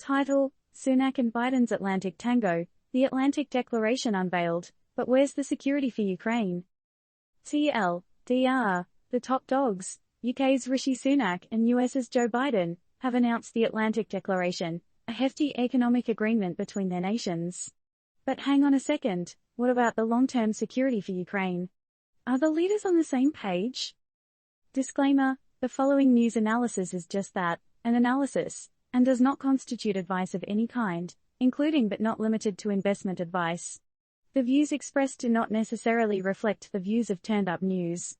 Title: Sunak and Biden's Atlantic Tango, the Atlantic Declaration unveiled, but where's the security for Ukraine? TLDR, the top dogs, UK's Rishi Sunak and US's Joe Biden, have announced the Atlantic Declaration, a hefty economic agreement between their nations. But hang on a second, what about the long-term security for Ukraine? Are the leaders on the same page? Disclaimer: the following news analysis is just that, an analysis, and does not constitute advice of any kind, including but not limited to investment advice. The views expressed do not necessarily reflect the views of Turned Up News.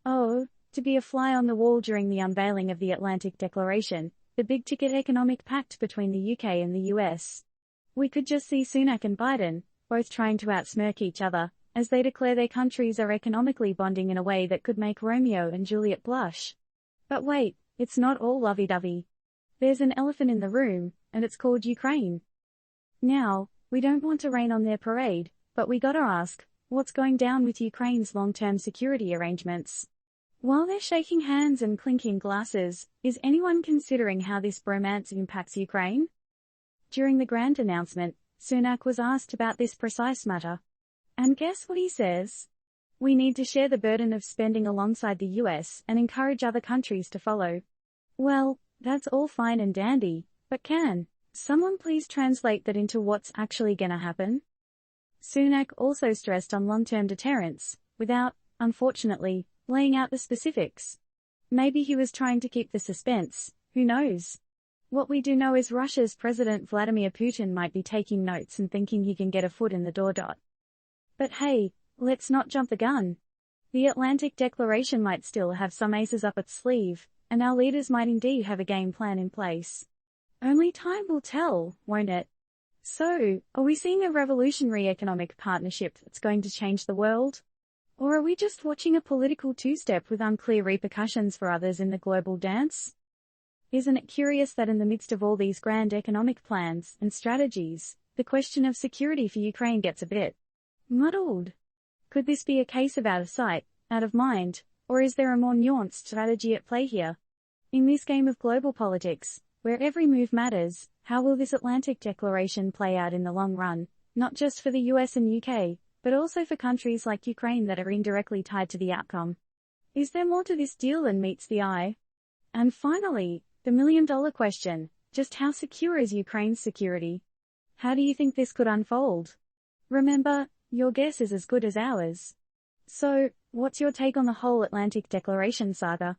Oh, to be a fly on the wall during the unveiling of the Atlantic Declaration, the big-ticket economic pact between the UK and the US. We could just see Sunak and Biden, both trying to outsmirk each other, as they declare their countries are economically bonding in a way that could make Romeo and Juliet blush. But wait, it's not all lovey-dovey. There's an elephant in the room, and it's called Ukraine. Now, we don't want to rain on their parade, but we gotta ask, what's going down with Ukraine's long-term security arrangements? While they're shaking hands and clinking glasses, is anyone considering how this bromance impacts Ukraine? During the grand announcement, Sunak was asked about this precise matter. And guess what he says? We need to share the burden of spending alongside the US and encourage other countries to follow. Well, that's all fine and dandy, but can someone please translate that into what's actually gonna happen? Sunak also stressed on long-term deterrence, without, unfortunately, laying out the specifics. Maybe he was trying to keep the suspense, who knows? What we do know is Russia's President Vladimir Putin might be taking notes and thinking he can get a foot in the door. But hey, let's not jump the gun. The Atlantic Declaration might still have some aces up its sleeve, and our leaders might indeed have a game plan in place. Only time will tell, won't it? So, are we seeing a revolutionary economic partnership that's going to change the world? Or are we just watching a political two-step with unclear repercussions for others in the global dance? Isn't it curious that in the midst of all these grand economic plans and strategies, the question of security for Ukraine gets a bit muddled? Could this be a case of out of sight, out of mind, or is there a more nuanced strategy at play here? In this game of global politics, where every move matters, how will this Atlantic Declaration play out in the long run, not just for the US and UK, but also for countries like Ukraine that are indirectly tied to the outcome? Is there more to this deal than meets the eye? And finally, the million-dollar question: just how secure is Ukraine's security? How do you think this could unfold? Remember, your guess is as good as ours. So, what's your take on the whole Atlantic Declaration saga?